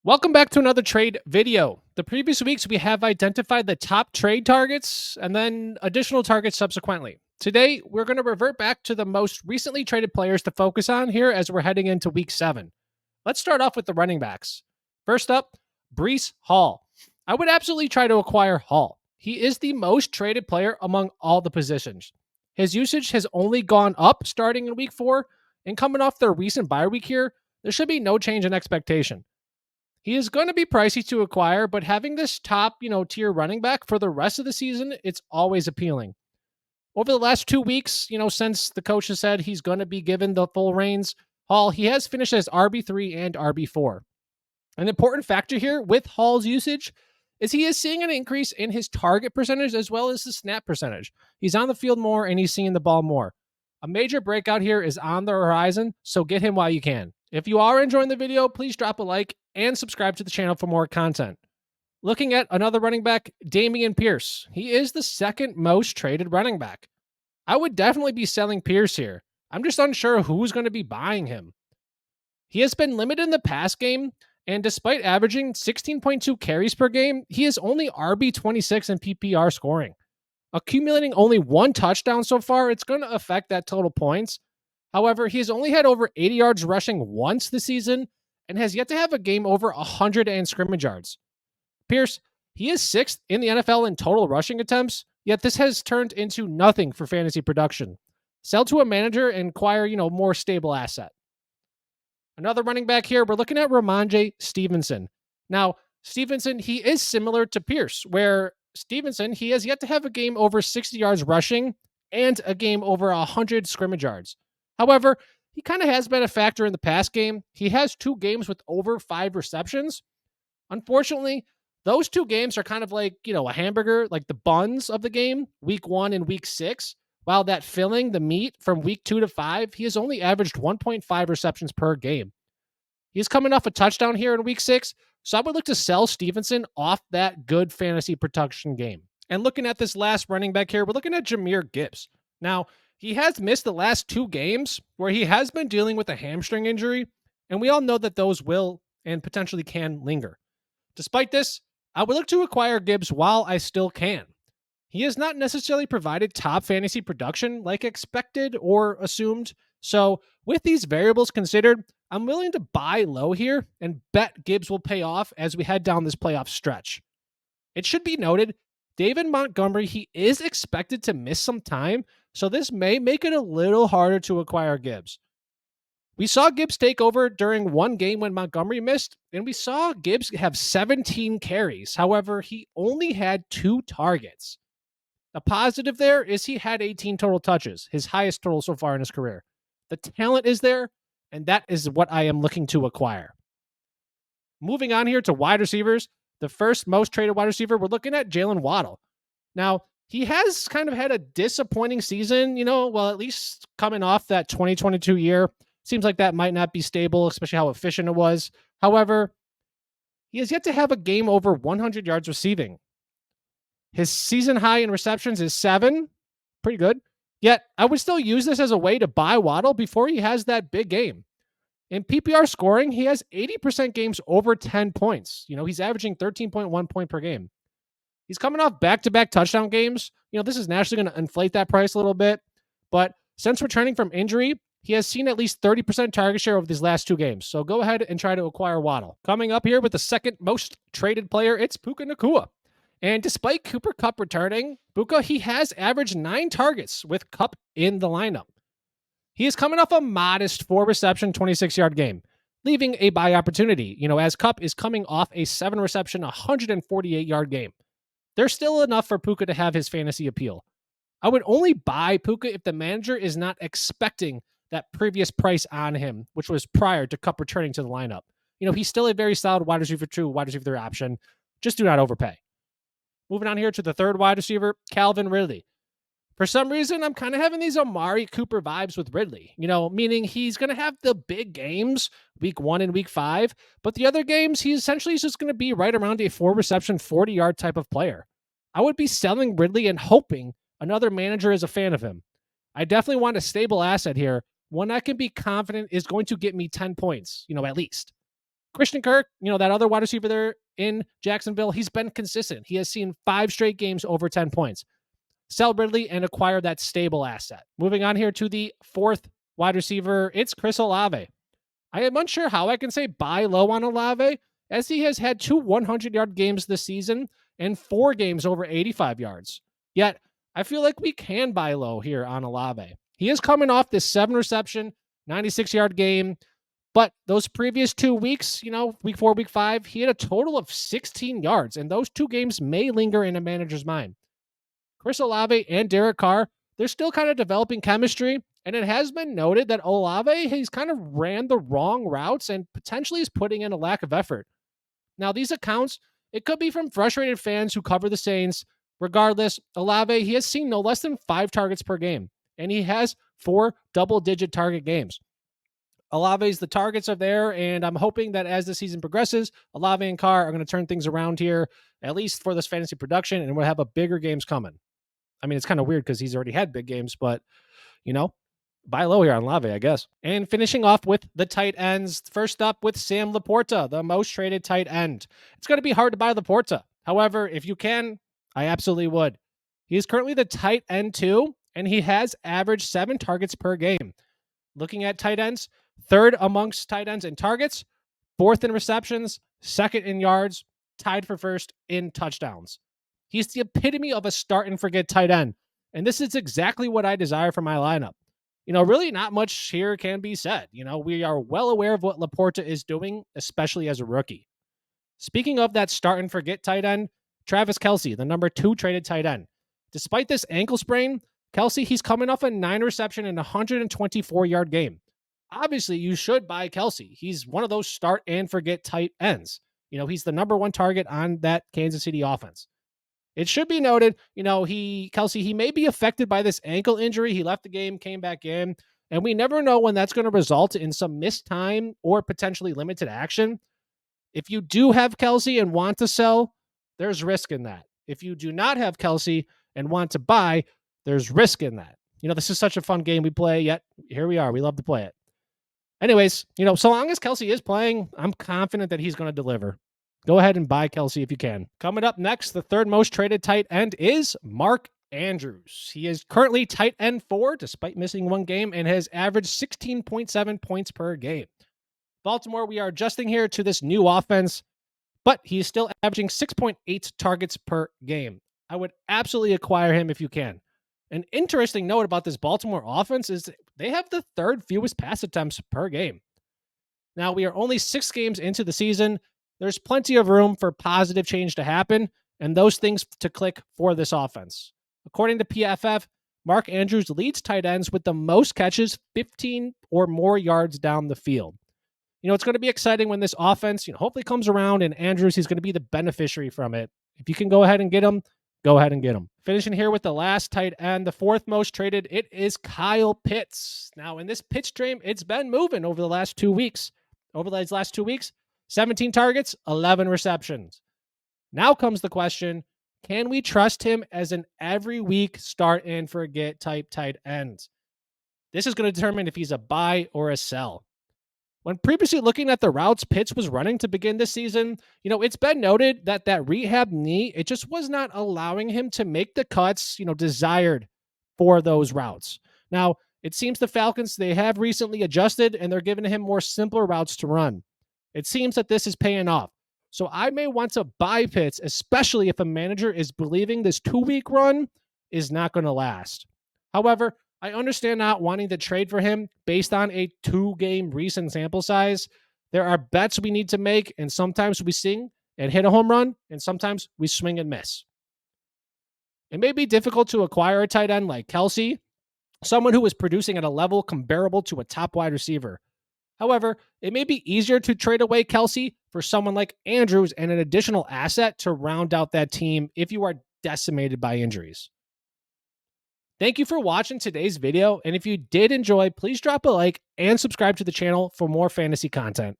Welcome back to another trade video. The previous weeks, we have identified the top trade targets and then additional targets subsequently. Today, we're going to revert back to the most recently traded players to focus on here as we're heading into week 7. Let's start off with the running backs. First up, Breece Hall. I would absolutely try to acquire Hall. He is the most traded player among all the positions. His usage has only gone up starting in week 4, and coming off their recent bye week here, there should be no change in expectation. He is going to be pricey to acquire, but having this top, tier running back for the rest of the season, it's always appealing. Over the last 2 weeks, since the coach has said he's going to be given the full reins, Hall, he has finished as RB3 and RB4. An important factor here with Hall's usage is he is seeing an increase in his target percentage as well as his snap percentage. He's on the field more and he's seeing the ball more. A major breakout here is on the horizon, so get him while you can. If you are enjoying the video, please drop a like and subscribe to the channel for more content. Looking at another running back, Dameon Pierce. He is the second most traded running back. I would definitely be selling Pierce here. I'm just unsure who's going to be buying him. He has been limited in the pass game, and despite averaging 16.2 carries per game, he is only RB26 in PPR scoring. Accumulating only one touchdown so far, it's going to affect that total points. However, he has only had over 80 yards rushing once this season and has yet to have a game over 100 and scrimmage yards. Pierce, he is 6th in the NFL in total rushing attempts, yet this has turned into nothing for fantasy production. Sell to a manager and acquire, more stable asset. Another running back here, we're looking at Rhamondre Stevenson. Now, Stevenson, he is similar to Pierce, where Stevenson, he has yet to have a game over 60 yards rushing and a game over 100 scrimmage yards. However, he kind of has been a factor in the pass game. He has 2 games with over 5 receptions. Unfortunately, those 2 games are kind of like, a hamburger, like the buns of the game, week 1 and week 6. While that filling, the meat from week 2 to 5, he has only averaged 1.5 receptions per game. He's coming off a touchdown here in week 6, so I would look to sell Stevenson off that good fantasy production game. And looking at this last running back here, we're looking at Jahmyr Gibbs. Now, he has missed the last 2 games where he has been dealing with a hamstring injury, and we all know that those will and potentially can linger. Despite this, I would look to acquire Gibbs while I still can. He has not necessarily provided top fantasy production like expected or assumed, so with these variables considered, I'm willing to buy low here and bet Gibbs will pay off as we head down this playoff stretch. It should be noted, David Montgomery, he is expected to miss some time, so this may make it a little harder to acquire Gibbs. We saw Gibbs take over during one game when Montgomery missed, and we saw Gibbs have 17 carries. However, he only had 2 targets. A positive there is he had 18 total touches, his highest total so far in his career. The talent is there, and that is what I am looking to acquire. Moving on here to wide receivers, the first most traded wide receiver, we're looking at Jaylen Waddle. Now, he has kind of had a disappointing season, at least coming off that 2022 year. Seems like that might not be stable, especially how efficient it was. However, he has yet to have a game over 100 yards receiving. His season high in receptions is 7. Pretty good. Yet, I would still use this as a way to buy Waddle before he has that big game. In PPR scoring, he has 80% games over 10 points. He's averaging 13.1 point per game. He's coming off back-to-back touchdown games. This is naturally going to inflate that price a little bit. But since returning from injury, he has seen at least 30% target share over these last 2 games. So go ahead and try to acquire Waddle. Coming up here with the second most traded player, it's Puka Nacua. And despite Cooper Kupp returning, Puka, he has averaged 9 targets with Kupp in the lineup. He is coming off a modest 4-reception, 26-yard game, leaving a buy opportunity, as Kupp is coming off a 7-reception, 148-yard game. There's still enough for Puka to have his fantasy appeal. I would only buy Puka if the manager is not expecting that previous price on him, which was prior to Kupp returning to the lineup. He's still a very solid wide receiver 2, wide receiver 3 option. Just do not overpay. Moving on here to the third wide receiver, Calvin Ridley. For some reason, I'm kind of having these Amari Cooper vibes with Ridley, meaning he's going to have the big games, week 1 and week 5, but the other games, he's essentially just going to be right around a 4-reception, 40-yard type of player. I would be selling Ridley and hoping another manager is a fan of him. I definitely want a stable asset here, one I can be confident is going to get me 10 points, at least. Christian Kirk, that other wide receiver there in Jacksonville, he's been consistent. He has seen 5 straight games over 10 points. Sell Ridley and acquire that stable asset. Moving on here to the 4th wide receiver, it's Chris Olave. I am unsure how I can say buy low on Olave, as he has had 2 100-yard games this season and 4 games over 85 yards. Yet, I feel like we can buy low here on Olave. He is coming off this 7-reception, 96-yard game, but those previous 2 weeks, week 4, week 5, he had a total of 16 yards, and those 2 games may linger in a manager's mind. Chris Olave and Derek Carr, they're still kind of developing chemistry, and it has been noted that Olave, he's kind of ran the wrong routes and potentially is putting in a lack of effort. Now, these accounts, it could be from frustrated fans who cover the Saints. Regardless, Olave, he has seen no less than 5 targets per game, and he has 4 double-digit target games. Olave's the targets are there, and I'm hoping that as the season progresses, Olave and Carr are going to turn things around here, at least for this fantasy production, and we'll have a bigger games coming. I mean, it's kind of weird because he's already had big games, but, buy low here on Olave, I guess. And finishing off with the tight ends, first up with Sam LaPorta, the most traded tight end. It's going to be hard to buy LaPorta. However, if you can, I absolutely would. He is currently the tight end 2, and he has averaged 7 targets per game. Looking at tight ends, 3rd amongst tight ends in targets, 4th in receptions, 2nd in yards, tied for 1st in touchdowns. He's the epitome of a start and forget tight end, and this is exactly what I desire for my lineup. Really not much here can be said. We are well aware of what LaPorta is doing, especially as a rookie. Speaking of that start and forget tight end, Travis Kelce, the number 2 traded tight end. Despite this ankle sprain, Kelce, he's coming off a 9-reception and 124-yard game. Obviously, you should buy Kelce. He's one of those start and forget tight ends. He's the number 1 target on that Kansas City offense. It should be noted, Kelce, he may be affected by this ankle injury. He left the game, came back in, and we never know when that's going to result in some missed time or potentially limited action. If you do have Kelce and want to sell, there's risk in that. If you do not have Kelce and want to buy, there's risk in that. This is such a fun game we play, yet here we are. We love to play it. Anyways, so long as Kelce is playing, I'm confident that he's going to deliver. Go ahead and buy Kelce if you can. Coming up next, the 3rd most traded tight end is Mark Andrews. He is currently tight end 4, despite missing 1 game, and has averaged 16.7 points per game. Baltimore, we are adjusting here to this new offense, but he's still averaging 6.8 targets per game. I would absolutely acquire him if you can. An interesting note about this Baltimore offense is they have the 3rd fewest pass attempts per game. Now, we are only 6 games into the season. There's plenty of room for positive change to happen and those things to click for this offense. According to PFF, Mark Andrews leads tight ends with the most catches, 15 or more yards down the field. It's going to be exciting when this offense, hopefully comes around, and Andrews, he's going to be the beneficiary from it. If you can go ahead and get him, go ahead and get him. Finishing here with the last tight end, the 4th most traded, it is Kyle Pitts. Now, in this Pitts stream, it's been moving over the last 2 weeks. Over these last 2 weeks, 17 targets, 11 receptions. Now comes the question, can we trust him as an every week start and forget type tight end? This is going to determine if he's a buy or a sell. When previously looking at the routes Pitts was running to begin this season, it's been noted that rehab knee, it just was not allowing him to make the cuts, desired for those routes. Now, it seems the Falcons, they have recently adjusted and they're giving him more simpler routes to run. It seems that this is paying off. So I may want to buy Pitts, especially if a manager is believing this 2-week run is not going to last. However, I understand not wanting to trade for him based on a 2-game recent sample size. There are bets we need to make, and sometimes we swing and hit a home run, and sometimes we swing and miss. It may be difficult to acquire a tight end like Kelce, someone who is producing at a level comparable to a top wide receiver. However, it may be easier to trade away Kelce for someone like Andrews and an additional asset to round out that team if you are decimated by injuries. Thank you for watching today's video, and if you did enjoy, please drop a like and subscribe to the channel for more fantasy content.